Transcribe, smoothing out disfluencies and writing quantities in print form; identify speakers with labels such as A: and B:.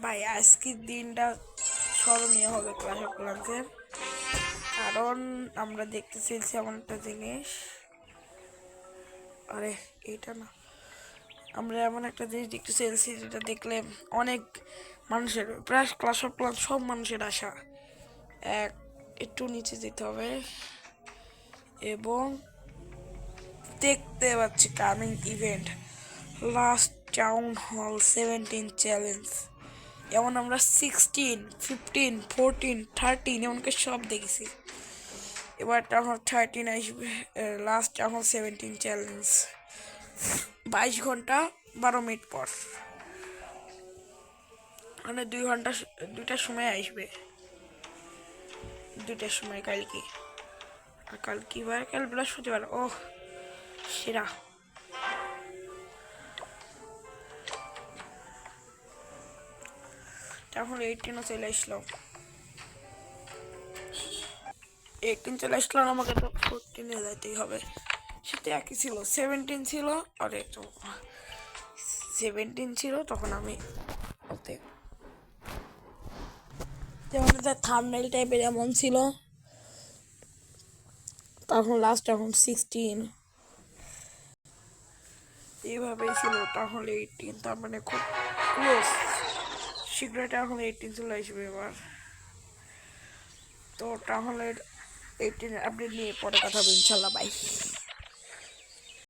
A: ভাই আজকের দিনটা স্মরণীয় হবে ক্লাস অফ ক্লান্সের, কারণ আমরা দেখতে চেয়েছি এমন একটা জিনিস। আরে এইটা না, আমরা এমন একটা জিনিস দেখতে চেয়েছি যেটা দেখলে অনেক মানুষের, প্রায় ক্লাস অফ ক্লান্স সব মানুষের আশা। একটু নিচে যেতে হবে এবং দেখতে পাচ্ছি coming event last town hall 17 challenge. যেমন আমরা 16, 15, 14, 13 এমনকি সব দেখেছি। এবার টাউন হল 13 আসবে, লাস্ট টাউন হল 17 চ্যালেঞ্জ 22 ঘন্টা 12 মিনিট পর, মানে 2 ঘন্টা 2টার সময় আসবে, 2টার সময় কালকে। আর কাল কি বার? কাল বৃহস্পতিবার। ও সেরা। তাহলে 18ও চলে আসলো, 18 চলে আসলো, আমাকে তো 14-এ যাইতেই হবে। সেটা একই ছিল, 17 ছিল। আরে তো 17 ছিল তখন আমি ওতে, যেমন থাম্বনেল টাইপের এমন ছিল, তখন লাস্ট এখন 16 এইভাবেই ছিল। তাহলে 18, তার মানে খুব ক্লোজ, শীঘ্রই তাহলে 18 চলে আসবে এবার। তো তাহলে 18 আপডেট নিয়ে পরে কথা হবে ইনশাল্লাহ, বাই।